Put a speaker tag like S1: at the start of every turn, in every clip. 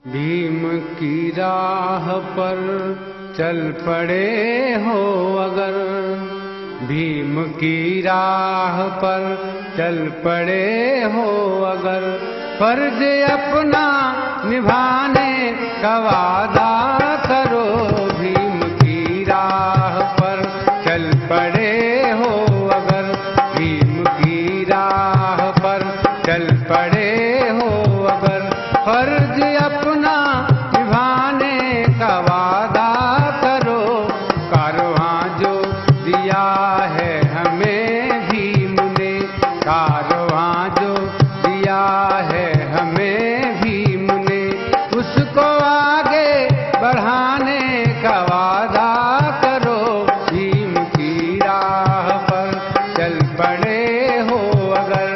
S1: भीम की राह पर चल पड़े हो अगर, भीम की राह पर चल पड़े हो अगर, फर्ज अपना निभाने का वादा करो। भीम की राह पर चल पड़े हो अगर, भीम की राह पर चल पड़े हो अगर, फर्ज अपना निभाने का वादा करो। कारवां जो दिया है हमें भीम ने, कारवां जो दिया है हमें भीम ने, उसको आगे बढ़ाने का वादा करो। भीम की राह पर चल पड़े हो अगर।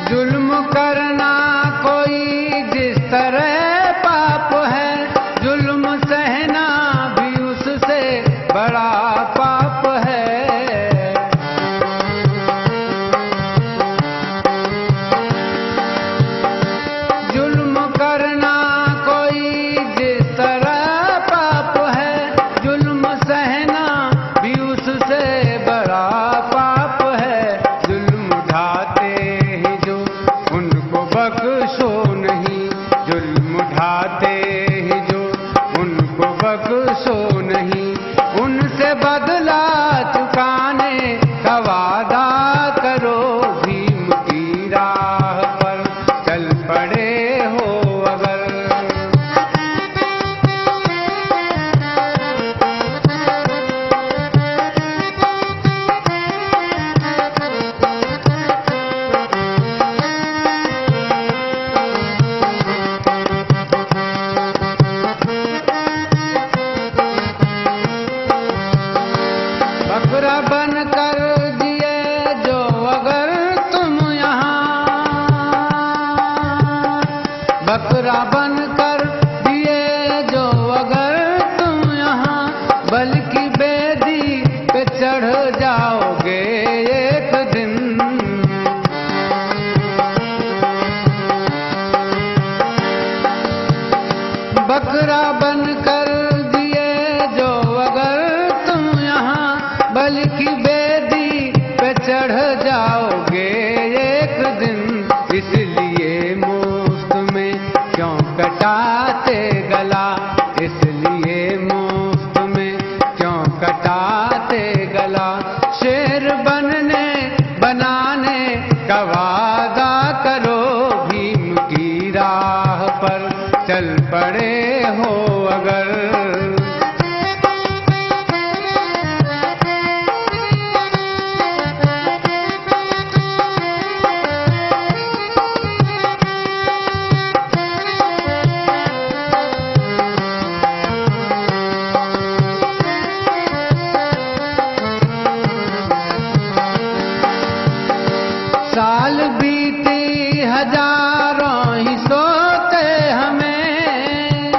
S1: जुल्म करना कोई जिस तरह पाप है, जुल्म सहना भी उससे बड़ा पाप है। जुल्म करना कोई जिस तरह पाप है, जुल्म सहना भी उससे बड़ा पाप है। जुल्म उठाते हैं जो उनको बख्शो नहीं, जुल्म उठाते हैं जो उनको बख्शो नहीं, उनसे बदला चुकाने का वादा करो। भीम की राह पर चल पड़े हो अगर। बकरा बन कर दिए जो अगर तुम यहाँ, बकरा बन कर दिए जो अगर तुम यहाँ, बल्कि बेदी पे चढ़ जाओगे एक दिन। बकरा बन कर दिए जो अगर तुम यहाँ, बल्कि बेदी पे चढ़ जाओगे एक दिन। इसलिए मुफ्त में क्यों कटाते गला, इसलिए मुफ्त में क्यों कटाते गला, शेर बनाने का वादा करो। भीम की राह पर चल पड़े हो अगर। साल बीती हजारों ही सोते हमें,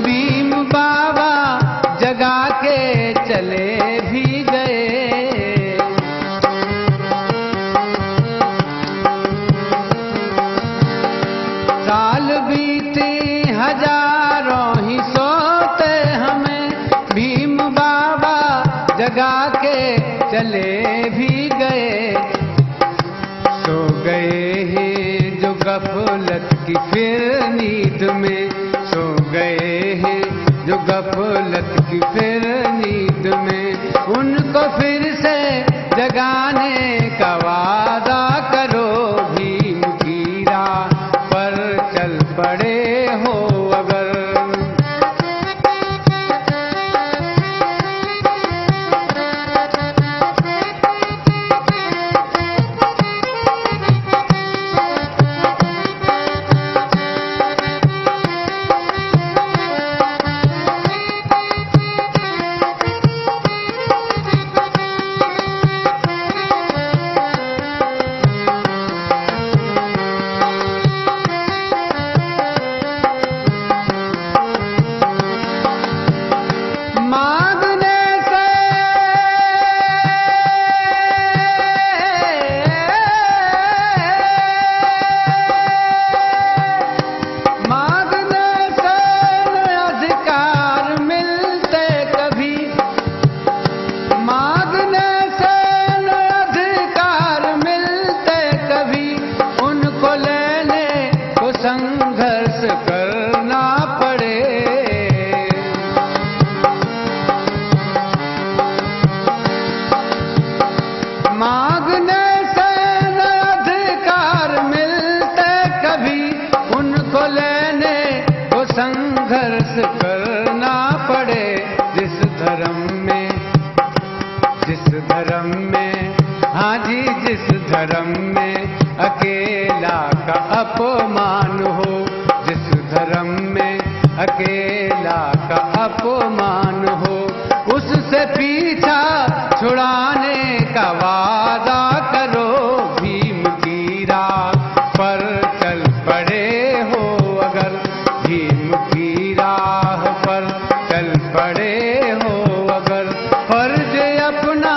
S1: भीम बाबा जगा के चले भी गए। साल बीती हजारों ही सोते हमें, भीम बाबा जगा के चले भी गए। सो गए हैं जो गफलत की फिर नींद में, सो गए हैं जो गफलत की फिर नींद में, उनको फिर से जगाने का वादा करो। भीम की राह पर चल पड़े हो अगर। मांगने से न अधिकार मिलते कभी, उनको लेने को संघर्ष करना पड़े। जिस धर्म में हाँ जी, जिस धर्म में अकेला का अपमान हो, जिस धर्म में अकेला का अपमान हो, उससे पीछा छुड़ाने का वादा करो। भीम की राह पर चल पड़े हो अगर, भीम की राह पर चल पड़े हो अगर, फर्ज अपना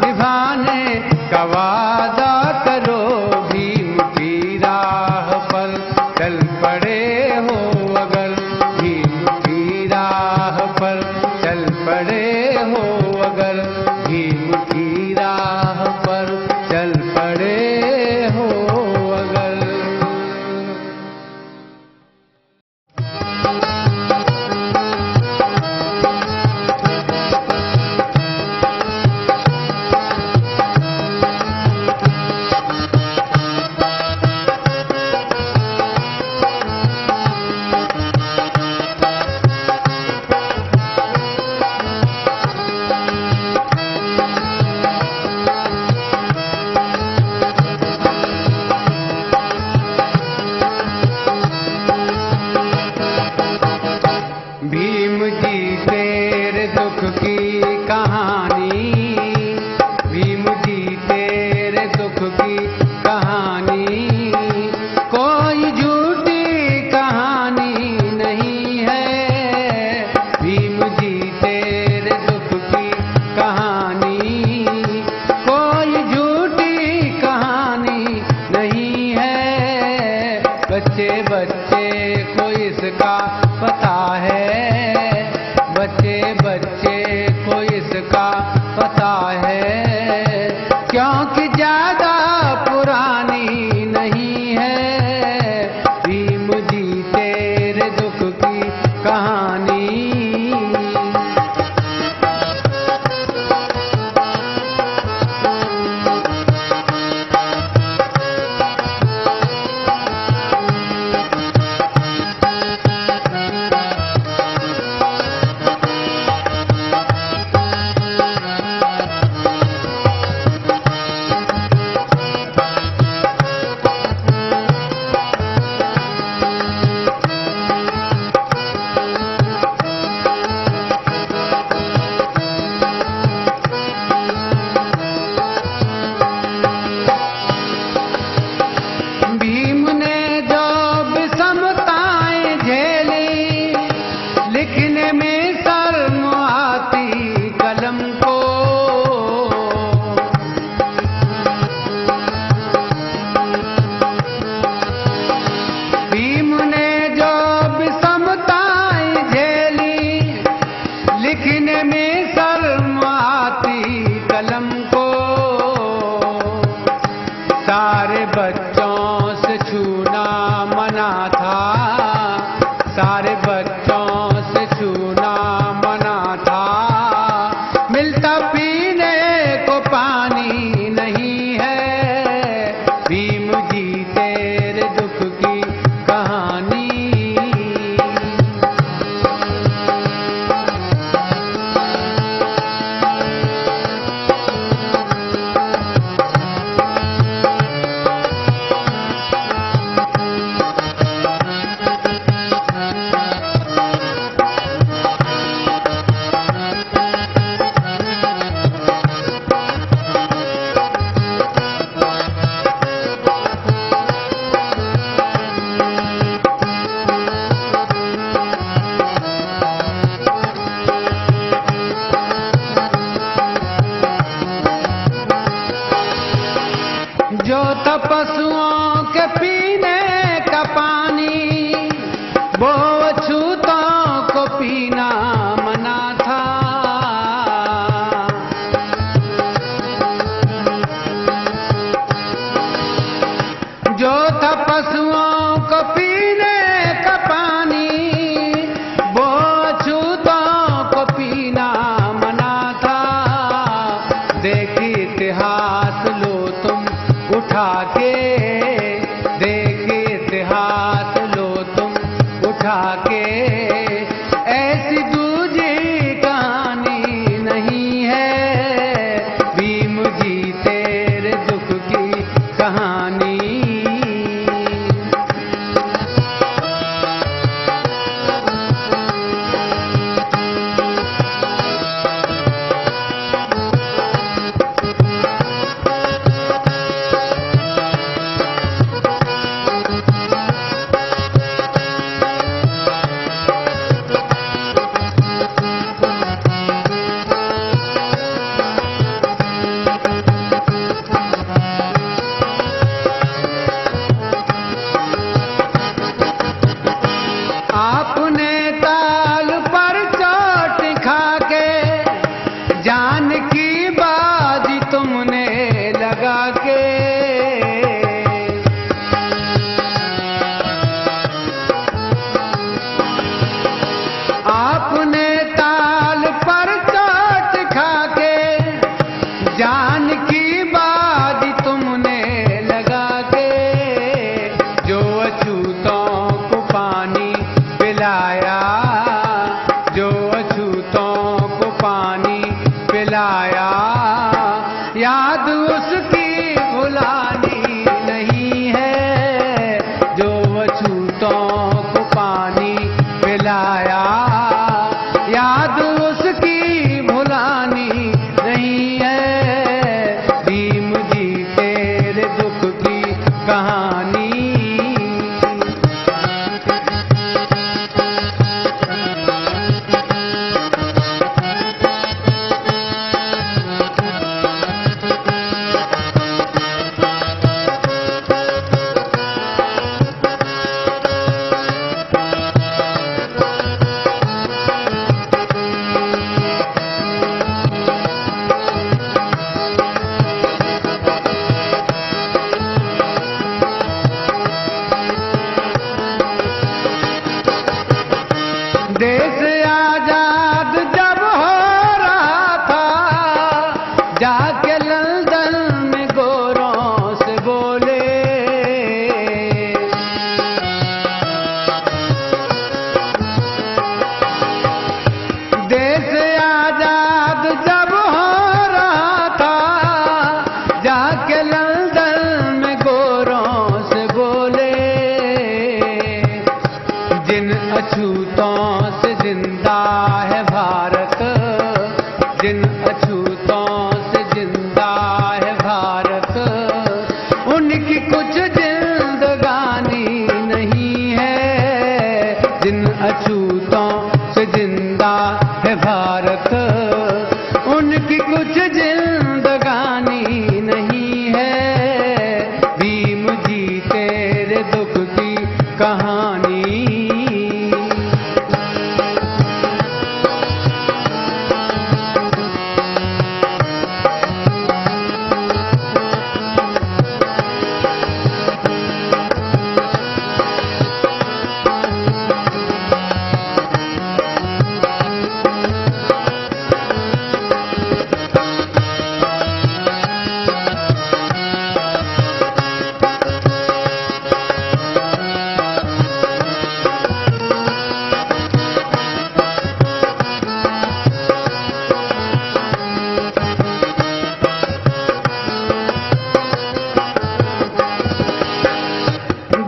S1: निभाने का वादा करो। भीम की राह पर चल पड़े हो अगर, भीम की राह पर चल पड़े हो अगर, भीम की राह पर चल पड़े हो अगर। भीम जी तेरे दुख की कहानी, भीम जी तेरे दुख की कहानी कोई झूठी कहानी नहीं है। भीम जी तेरे दुख की कहानी कोई झूठी कहानी नहीं है। बच्चे बच्चे को इसका पता है, बच्चे बच्चे को इसका पता है, क्योंकि ज्यादा पुरानी नहीं है। भीम जी तेरे दुख की कहानी। सारे बच्चों से छूना मना था, सारे बच्चों से छूना मना था। मिलता पीने को पानी नहीं है। भीम जी तेरे दुख की कहानी। जो तपस्वियों के पीने का पानी वो अछूतों को पीना मना था। जो तपस्वियों को पीने का पानी वो अछूतों को पीना मना था। देखी इतिहास उठा के, देख इतिहास लो तुम उठा के, ऐसी दूजी कहानी नहीं है भीम जी तेरे दुख की कहानी। आपने ताल पर चोट खा के, जान की बाजी तुमने लगा के, आपने ताल पर चोट खा के, जान की बाजी तुमने लगा के, जो अछूतों को पानी पिलाया, जो अछूतों को पानी पिलाया, याद उसकी भुलानी नहीं है, जो अछूतों को पानी पिलाया, याद उसकी भुलानी नहीं है भीम जी तेरे दुख की कहानी। देश आजाद जब हो रहा था, जाके लंदन में गोरों से बोले, देश आजाद जब हो रहा था, जाके लंदन में गोरों से बोले, जिन अछूतों से जिंदा है भारत, जिन अछूतों से जिंदा है भारत, उनकी कुछ जिंदगानी नहीं है, जिन अछूतों से जिंदा है भारत, उनकी कुछ जिंदगानी नहीं है भीम जी तेरे दुख की कहानी।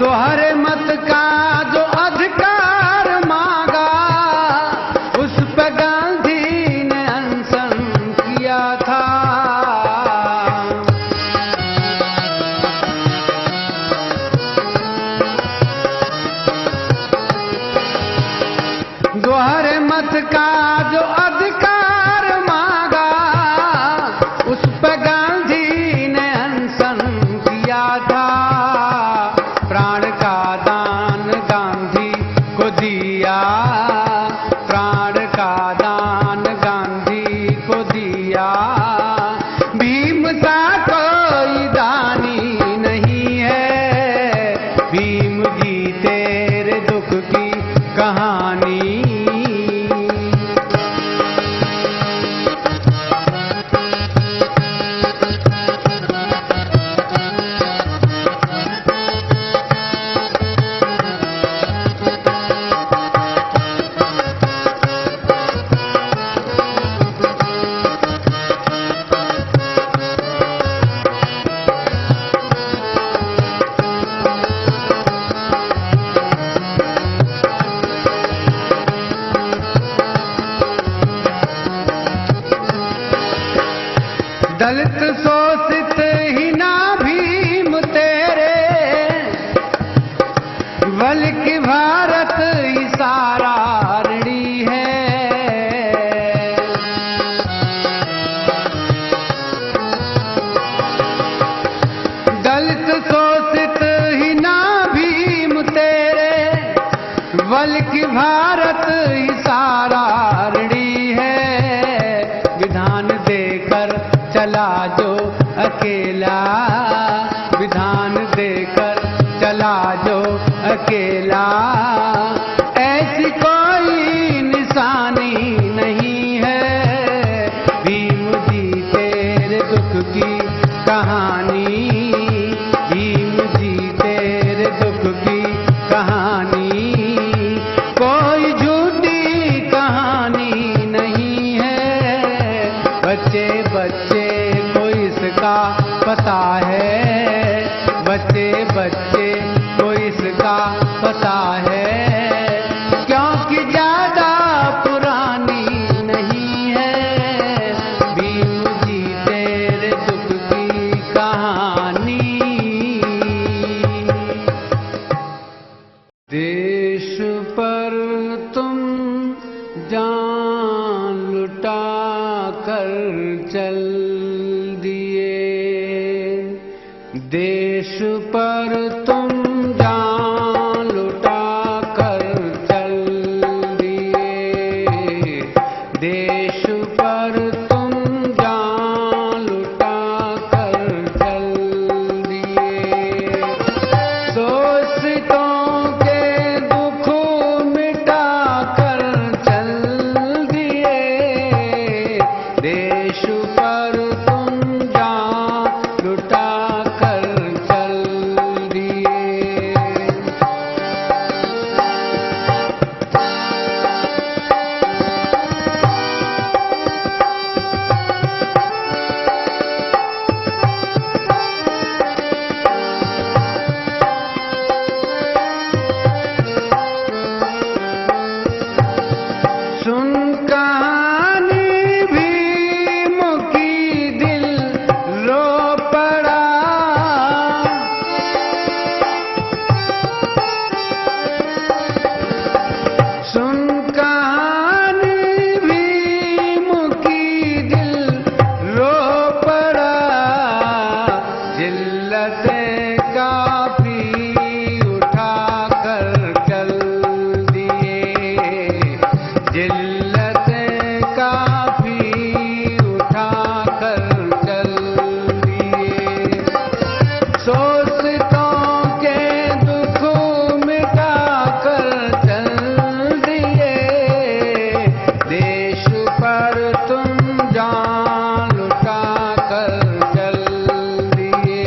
S1: दोहरे मत का जो अधिकार मांगा, उस पे गांधी ने अनशन किया था, दोहरे मत का जो अधिकार मांगा, उस पे गांधी ने अनशन किया था, प्राण का दान गांधी को दिया, प्राण का दान गांधी को दिया, भीम सा कोई दानी नहीं है भीम जी तेरे दुख की कहानी। शोषित ही ना भीम तेरे, बल्कि भारत ही सारा ऋणी है। दलित शोषित ही ना भीम तेरे, बल्कि भारत ही सारा ऋणी है। विधान देकर चला जो अकेला, विधान देकर चला जो अकेला, ऐसी कोई निशानी नहीं है। भीम जी तेरे दुख की कहानी, भीम जी तेरे दुख की कहानी, कोई झूठी कहानी नहीं है। बच्चे बच्चे को इसका पता है, बच्चे बच्चे को इसका पता है, क्योंकि ज्यादा पुरानी नहीं है। भीम जी तेरे दुख की कहानी। देश पर तुम जान लुटा कर चल दिए, देश पर तुम जान लुटा कर चल दिए, देश पर तुम जान लुटा कर चल दिए। शोषितों के दुख मिटा कर चल दिए, देश पर तुम जान लुटा कर चल दिए। सुन कहानी भीम की दिल रो पड़ा, सुन कहानी भीम की दिल रो पड़ा। जिल्लतें काफी उठा कर चल दिए, जिल्लतें काफी उठा कर चल दिए। शोषितों के दुख मिटा कर चल दिए, देश पर तुम जान लुटा कर चल दिए।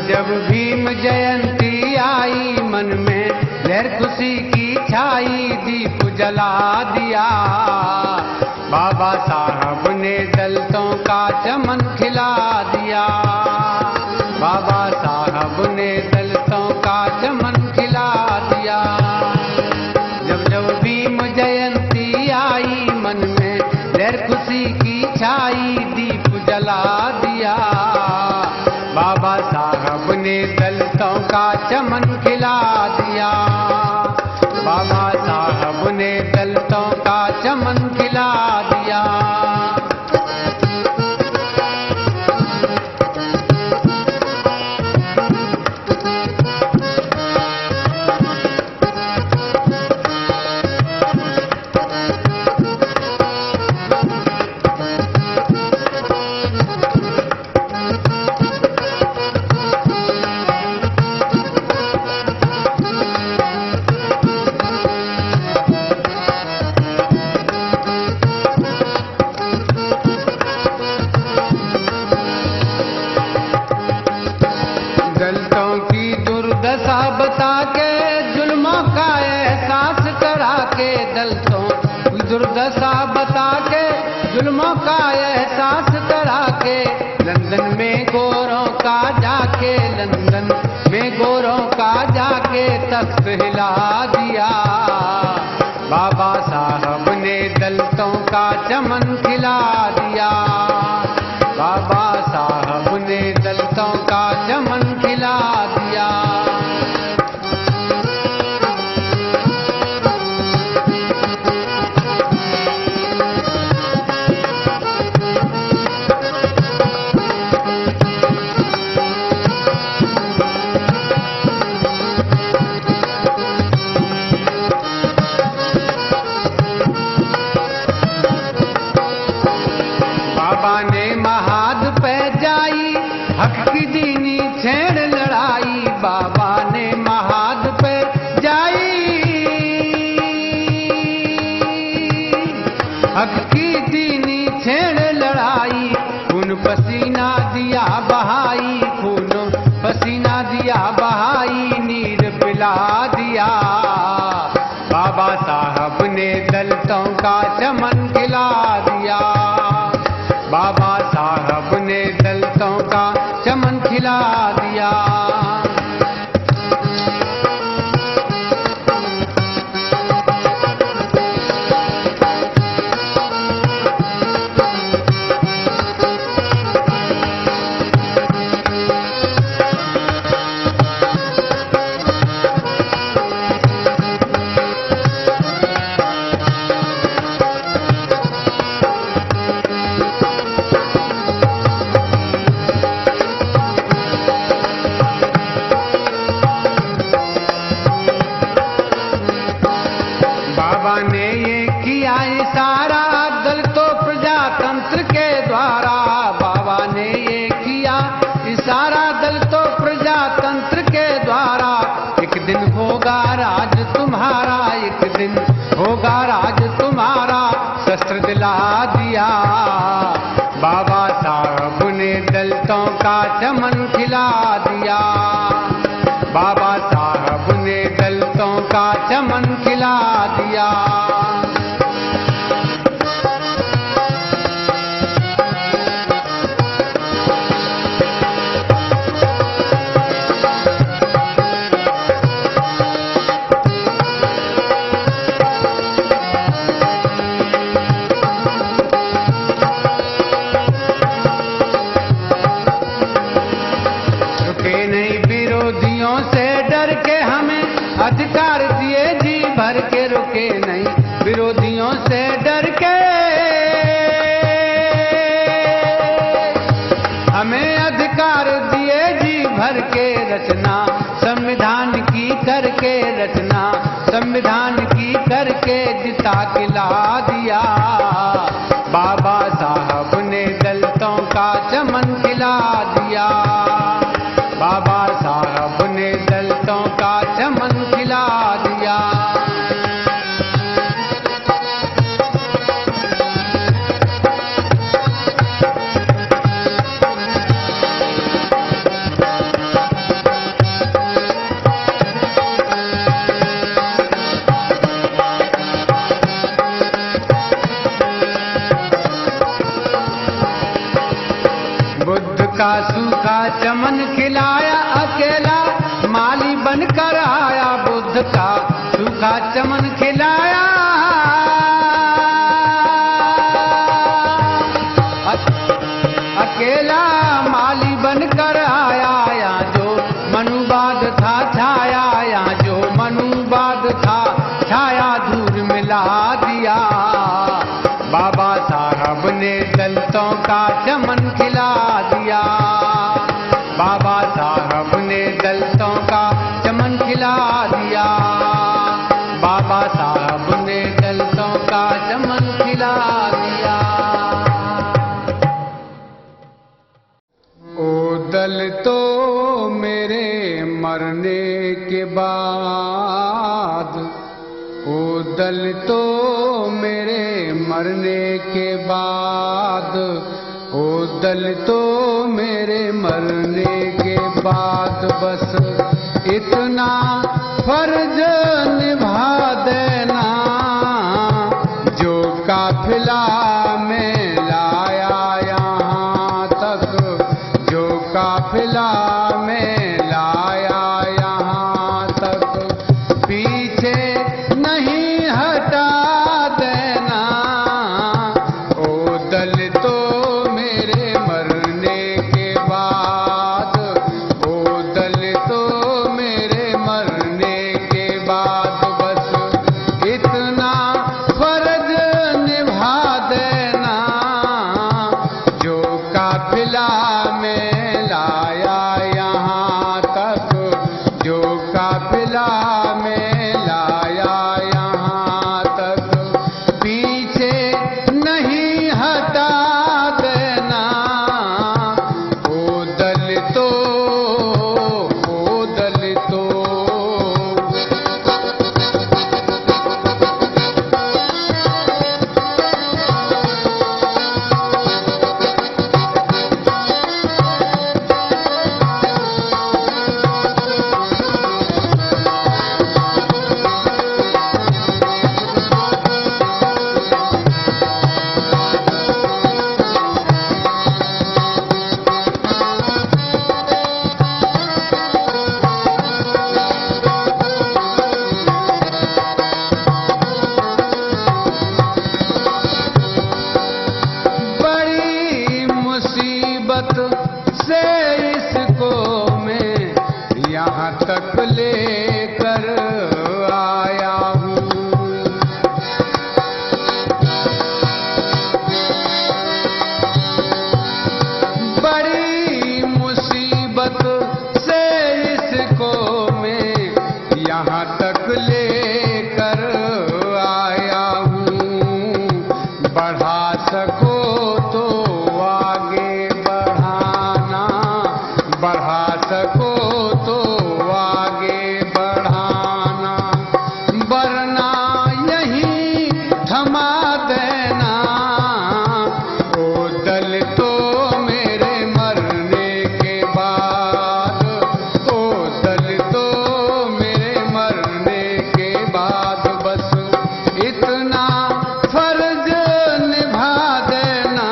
S1: जब भीम जयंती आई मन में लहर खुशी की छाई, दीप जला दिया बाबा साहब ने दलितों का चमन खिला दिया। बाबा साहब ने दलितों का चमन खिला दिया। जब जब भीम जयंती आई मन में लहर खुशी की छाई, दीप जला दिया बाबा साहब ने दलितों का चमन खिला दिया। बाबा साहब ने दलितों का चमन खिला दिया। दलितों की दुर्दशा बता के जुल्मों का एहसास करा के, दलितों की दुर्दशा बता के जुल्मों का एहसास करा के, लंदन में गोरों का जाके, लंदन में गोरों का जाके तख्त हिला दिया। बाबा साहब ने दलितों का चमन खिला दिया। बाबा साहब ने दलितों का चमन खिला दिया। बाबा ने महाद पे जाई हक की दीनी छेड़ लड़ाई। बाबा ने महाद पे जाई हक की दीनी छेड़ लड़ाई। खून पसीना दिया बहाई, खून पसीना दिया बहाई, नीर पिला दिया। बाबा साहब ने दलितों का चमन खिला दिया। बाबा साहब ने दलितों का चमन खिला दिया। बाबा ने ये किया इशारा दलितों प्रजातंत्र के द्वारा। बाबा ने ये किया इशारा दलितों प्रजातंत्र के द्वारा। एक दिन होगा राज तुम्हारा, एक दिन होगा राज तुम्हारा, शस्त्र दिला दिया। बाबा साहब ने दलितों का चमन खिला दिया। बाबा साहब ने दलितों का चमन खिला दिया। रुके नहीं विरोधियों से डर के, हमें अधिकार दिए जी भर के। रुके नहीं विरोधियों से डर के, हमें अधिकार दिए जी भर के। रचना संविधान की करके, रचना संविधान की करके जिता के ला दिया। बाबा साहब ने दलितों का चमन खिला दिया। बाबा साहब ने दलितों का चमन खिला दिया। सूखा सूखा चमन खिलाया अकेला माली बनकर आया बुद्ध का सूखा चमन खिलाया अकेला माली बनकर आया यहाँ जो मनुवाद था छाया यहाँ जो मनुवाद था छाया धूल मिला दिया बाबा साहब ने दलितों का चमन खिला दिया बाबा साहब ने दलितों का चमन खिला दिया बाबा साहब ने दलितों का चमन खिला दिया। ओ दलितों मेरे मरने के बाद ओ दलितों मेरे मरने के बाद ओ दलितों मेरे मरने के बाद बस इतना फर्ज निभा देना जो काफिला में लाया यहाँ तक जो काफिला में लाया यहाँ तक पीछे नहीं हटा देना ओ दलितों मेरे मरने के बाद ओ दलितों मेरे मरने के बाद बस इतना फर्ज निभा देना जो काफिला में लाया यहाँ तक जो काफिला में लाया यहाँ तक पीछे नहीं हटा देना ओ दलितों ओ दलितों। बड़ी मुसीबत से इसको मैं यहाँ तक लेकर आया हूँ बड़ी मुसीबत से इसको मैं यहाँ तक लेकर आया हूँ बढ़ा सको तो आगे बढ़ाना बढ़ा सको तो आगे बढ़ाना वरना यहीं थमा देना ओ दलितों मेरे मरने के बाद ओ दलितों मेरे मरने के बाद बस इतना फर्ज निभा देना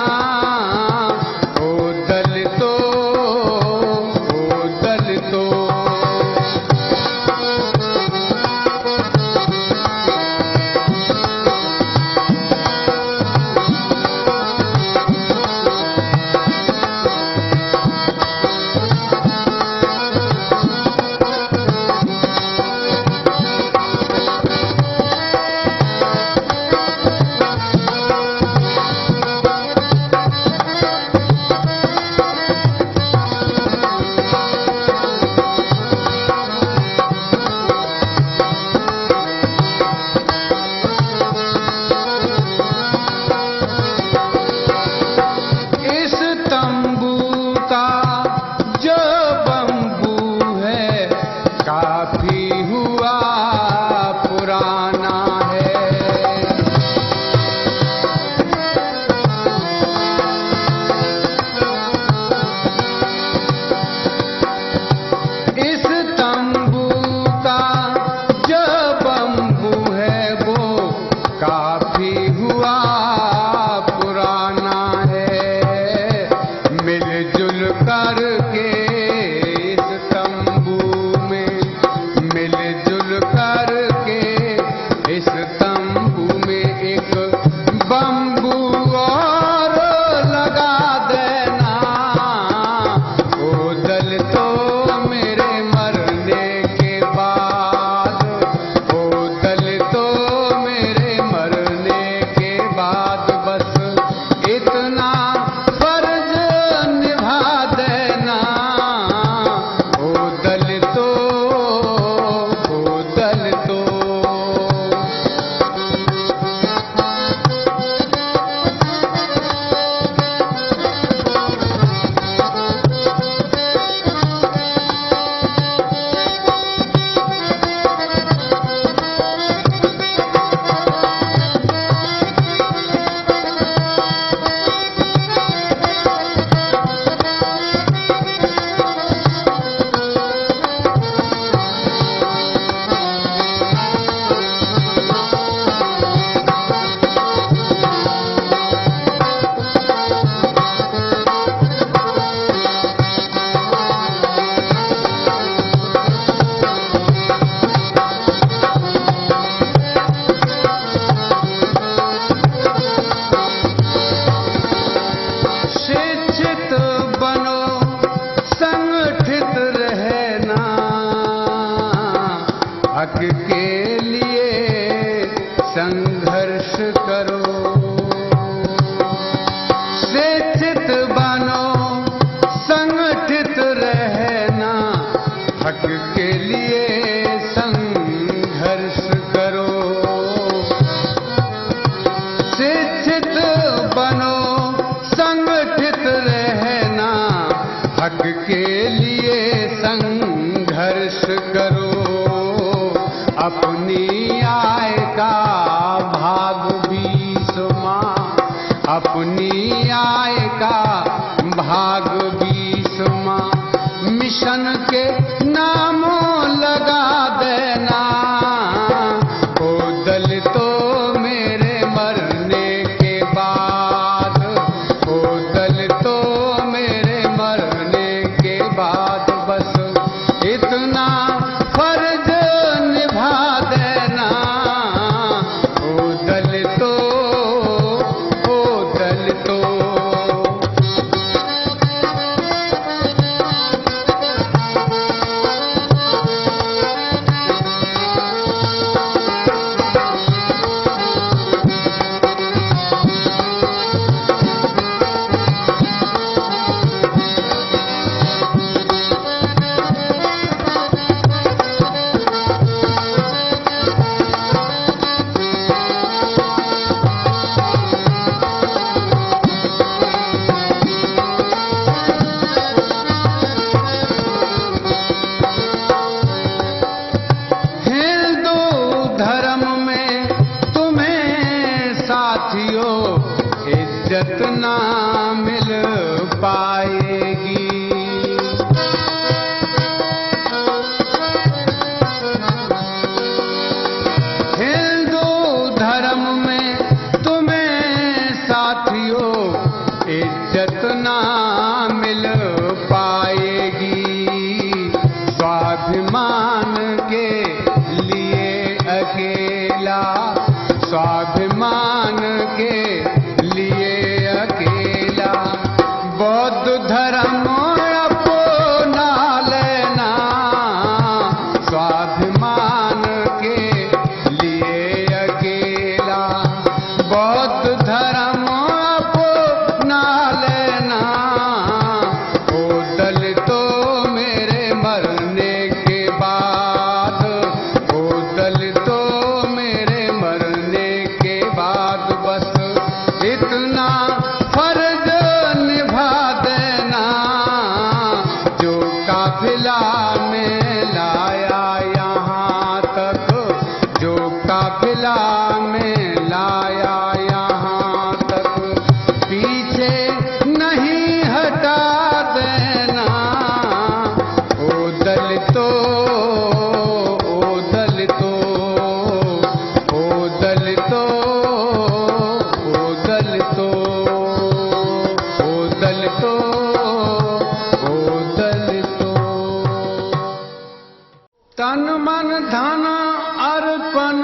S1: हक के लिए संघर्ष करो, अपनी आय का भाग भी सुमा, अपनी आय का भाग भी सुमा। मिशन के नामों लगा देना, ओ दलितों मेरे मरने के बाद, ओ दलितों मेरे मरने के बाद, बस इतना फर्ज निभा देना, ओ दलितों, ओ दलितों। इज्जत ना मिल पाएगी, हिंदू धर्म में तुम्हें साथियों इज्जत ना मिल पाएगी। स्वाभिमान के लिए अकेला, स्वाभिमान के बौद्ध धर्म अपना लेना, स्वाभिमान के लिए अकेला, बौद्ध धर्म अपना लेना, ओ दलितों मेरे मरने के बाद, ओ दलितों मेरे मरने के बाद, बस इतना फर्ज निभा देना, जो काफिला में लाया यहाँ तक, जो काफिला में लाया यहाँ तक, पीछे नहीं हटा देना, ओ दलितों, ओ दलितों, ओ दलितों, ओ दलितों, तन मन धन अर्पण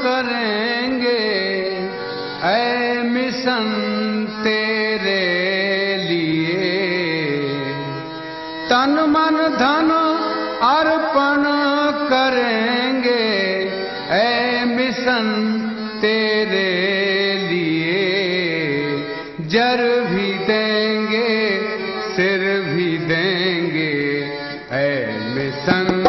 S1: करेंगे, ऐ मिशन तेरे लिए। तन मन धन अर्पण करेंगे, ऐ मिशन तेरे लिए। जर भी देंगे, सिर भी देंगे, ऐ मिशन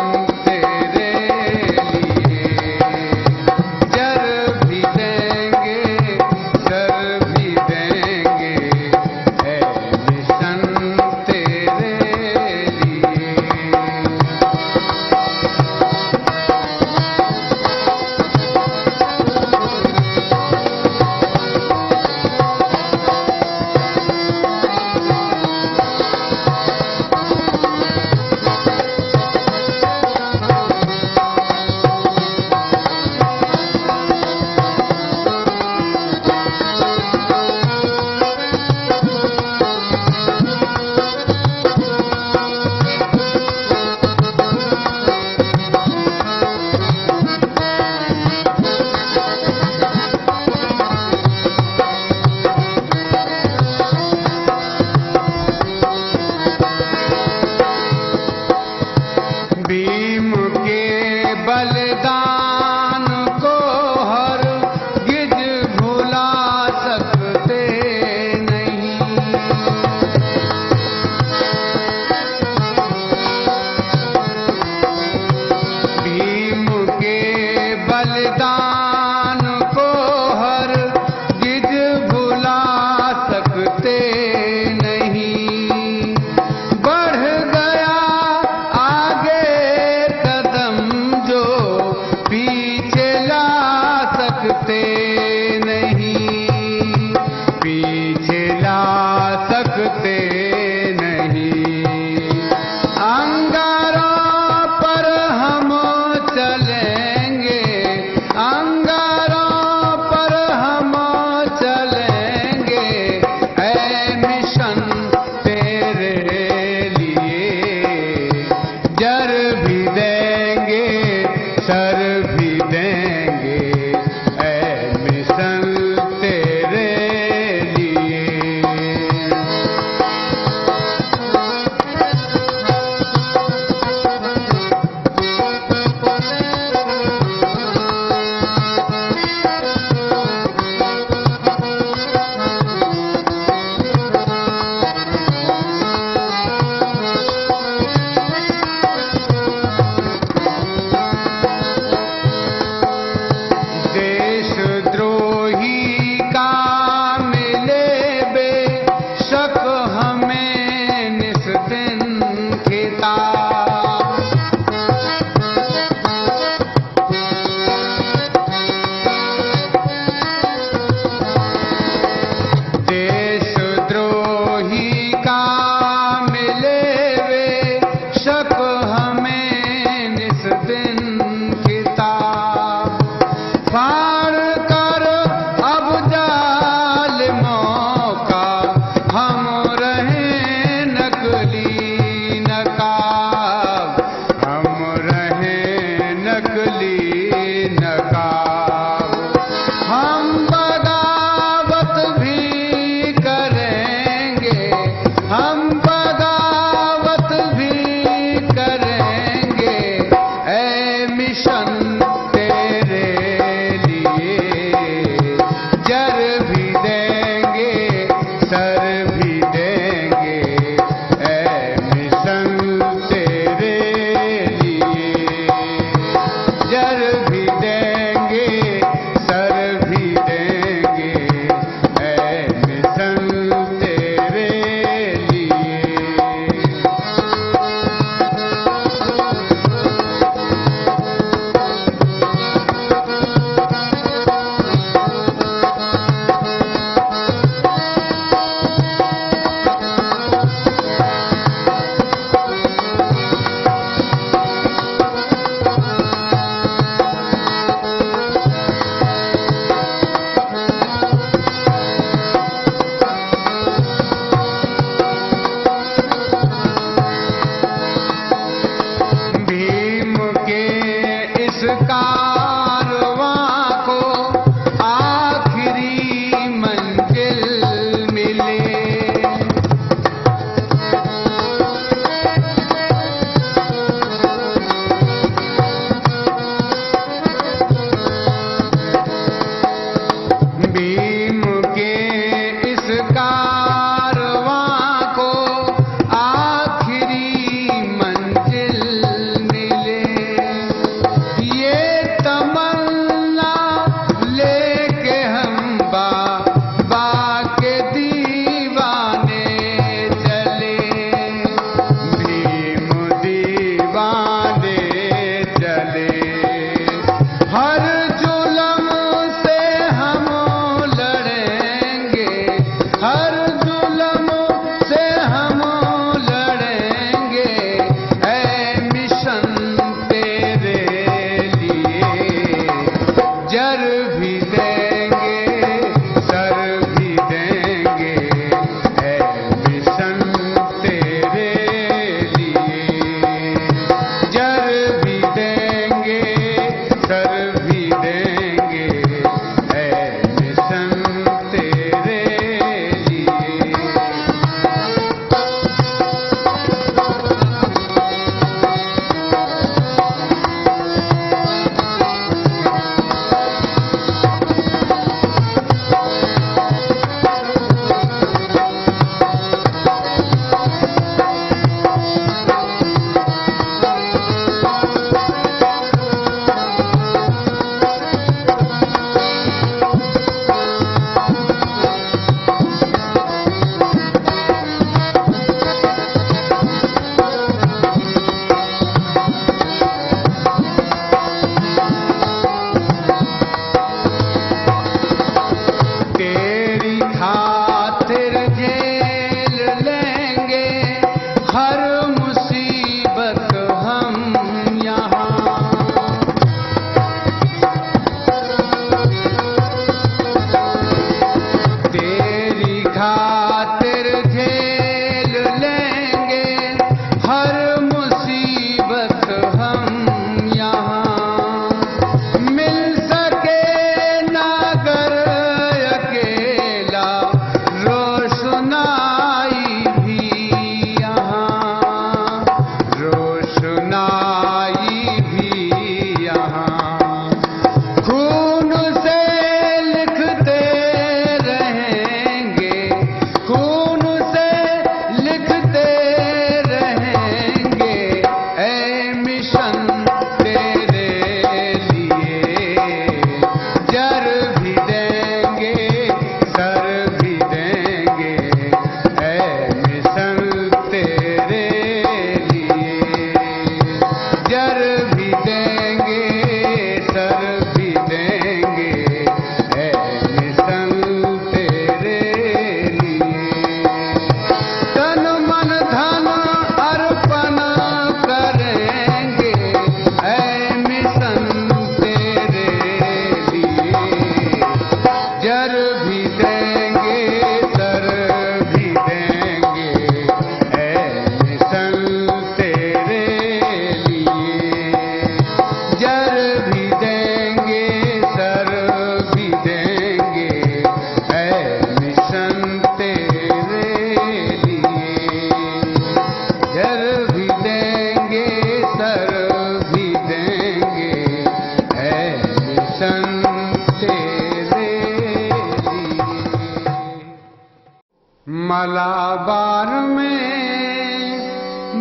S1: मलाबार में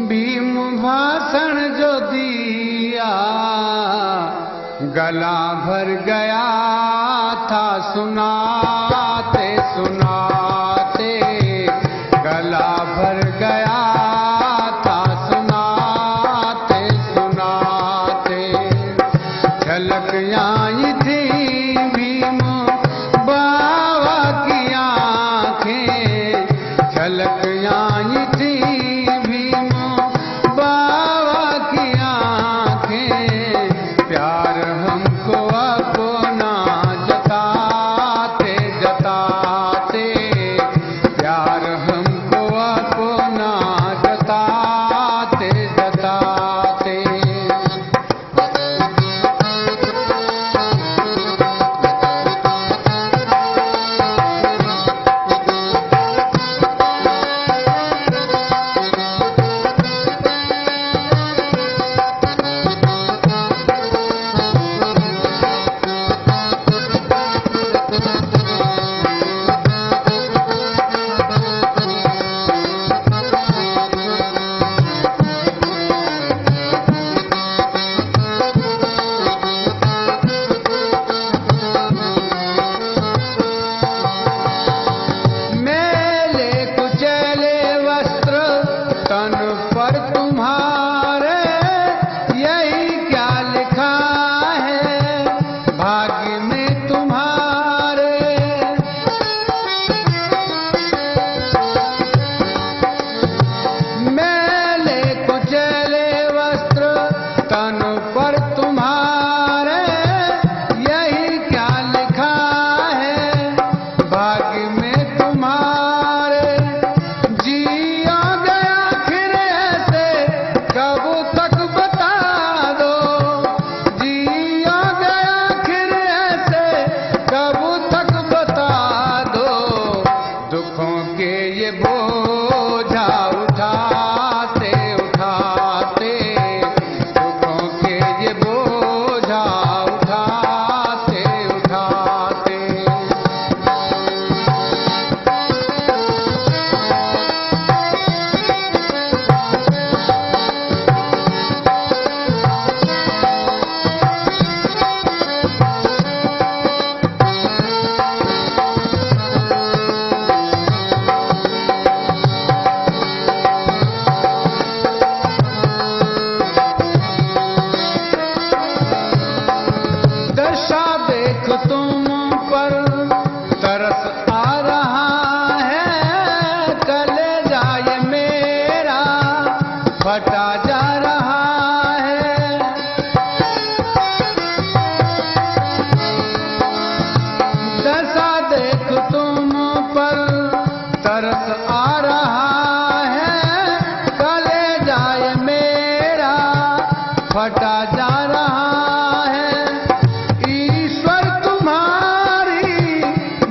S1: भीम भाषण जो दिया, गला भर गया था सुनाते सुनाते, गला भर गया था सुनाते सुनाते। झलक आई थी भीम बाबा की आंखें, झलक आई थी भीम बाबा की आंखें। प्यार हमको अपना जताते जताते, प्यार हमको अपना जताते जताते। तन पर तुम्हारे यही क्या लिखा है भाग्य में तुम्हारे। मैले कुचले वस्त्र तन पर तुम्हारे यही क्या लिखा है भाग्य में तुम्हारे। जिया कब तक बता दो, जिया गया फिर ऐसे कब तक बता दो। दुखों के ये बोझा उठाते उठाते, दुखों के ये बोझा उठाते उठाते। दशा देख तुम पर तरस आ रहा है, कलेजा ये मेरा फटा जा रहा है। दशा देख तुम पर तरस आ रहा है, कलेजा ये मेरा फटा जा रहा है। ईश्वर तुम्हारी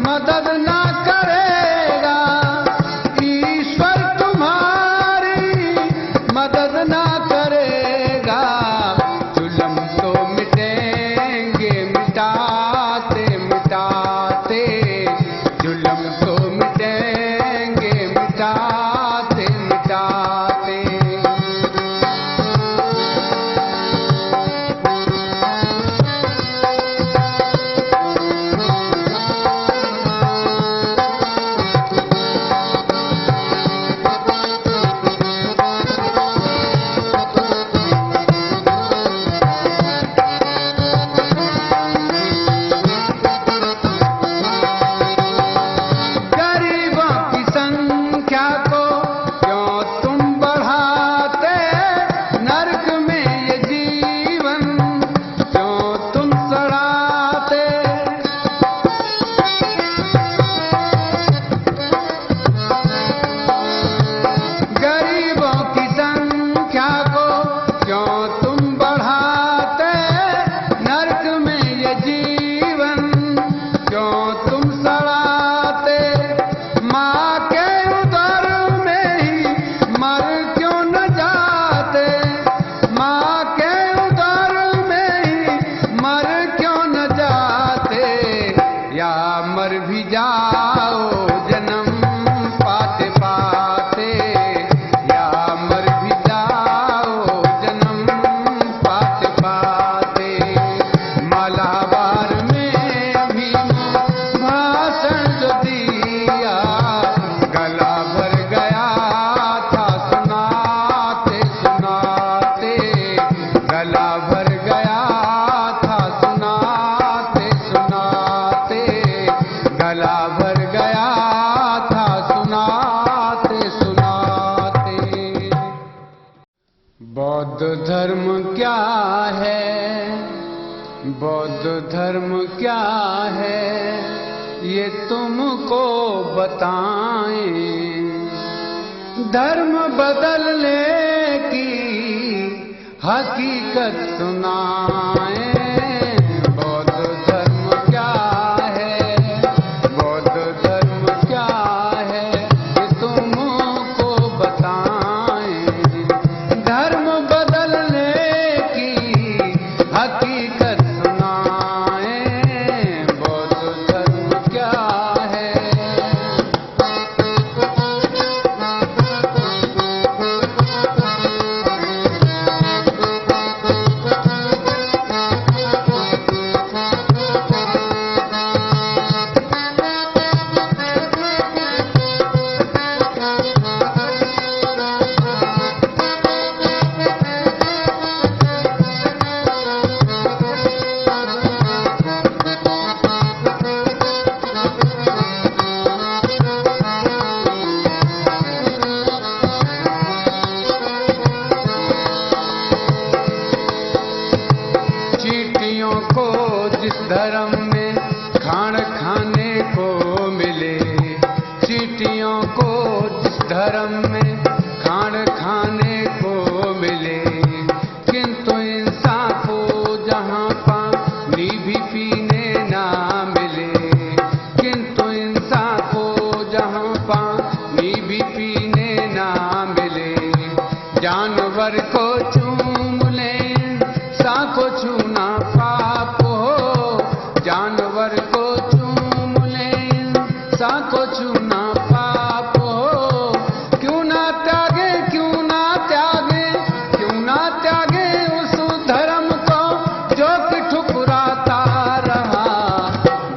S1: मदद ना करेगा, ईश्वर तुम्हारी मदद ना करेगा। जुल्म तो मिटेंगे मिटाते मिटाते, जुल्म तो मिटेंगे बौद्ध धर्म क्या है ये तुमको बताएं, धर्म बदलने की हकीकत सुनाएं। बौद्ध धर्म क्या है, बौद्ध धर्म क्या है ये तुमको बताएं, धर्म बदलने की हकीकत सुनाएं। बौद्ध धर्म क्या है। चींटियों को जिस धर्म में खान खाने को मिले, चींटियों को जिस धर्म में खान खाने को मिले, किंतु इंसान को जहाँ पानी भी पीने ना मिले, किंतु इंसान को जहाँ पानी भी पीने ना मिले, जानवर को चूम ले इंसान को छूना पाप हो, जानवर को चूम ले इंसान को छूना पाप हो। क्यों ना त्यागे, क्यों ना त्यागे, क्यों ना त्यागे उस धर्म को जो कि ठुकराता रहा।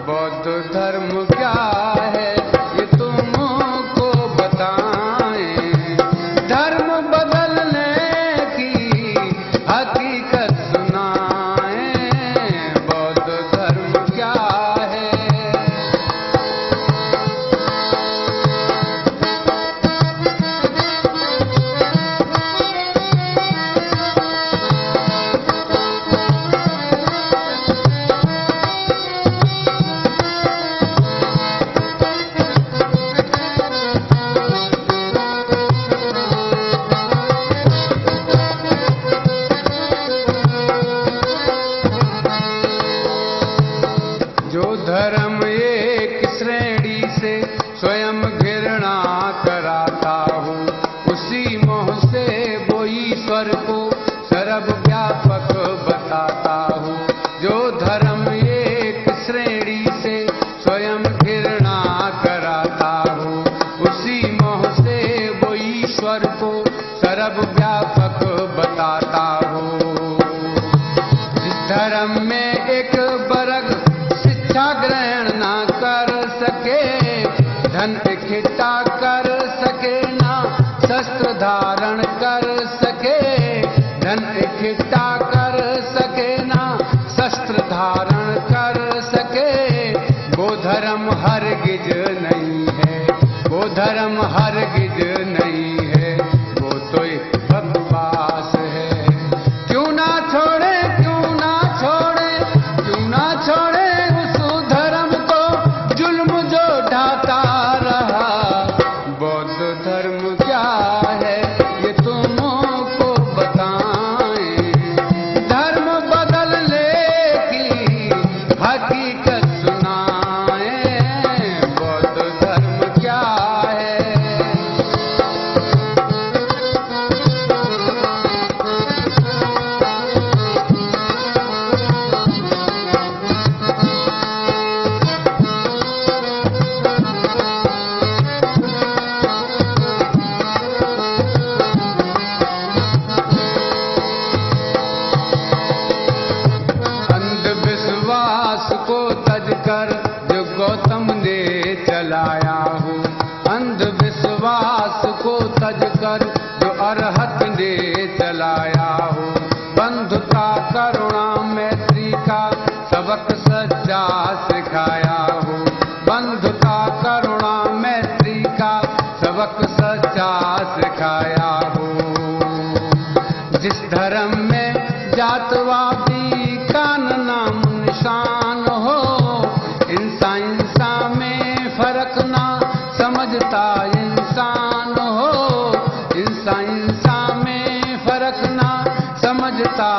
S1: बौद्ध धर्म क्या है ये तुमको बताएं, धर्म बदलने की हकीकत सुनाएं। बौद्ध धर्म क्या है। जो धर्म एक श्रेणी से स्वयं घृणा कराता हो, उसी मोह से वो ईश्वर को सर्वव्यापक बताता हो। जो धर्म एक श्रेणी से स्वयं घृणा कराता हो, उसी मोह से वो ईश्वर को सर्वव्यापक बताता हो। जिस धर्म में एक वर्ग शिक्षा ग्रहण ना कर सके, धन इकट्ठा कर सके ना शस्त्र धारण कर सके, धन इकट्ठा कर सके ना शस्त्र धारण कर सके, वो धर्म हरगिज नहीं है, वो धर्म हरगिज नहीं है, वो तो एक बकवास है। क्यों ना छोड़े, क्यों ना छोड़े, क्यों ना छोड़े उस धर्म को जुल्म जो ढाता रहा। बौद्ध धर्म क्या है ये तुमको बताएं, धर्म बदलने की हकीकत सुनाएं। बौद्ध धर्म क्या है। अंधविश्वास को तजकर जो गौतम ने चलाया हो, अंधविश्वास को तजकर जो अरहत ने चलाया हो, बंधुता करुणा मैत्री का सबक सच्चा सिखाया हो, बंधुता करुणा मैत्री का सबक सच्चा सिखाया हो। जिस धर्म में जातवादी का नाम निशान इंसान हो, इंसान में फर्क ना समझता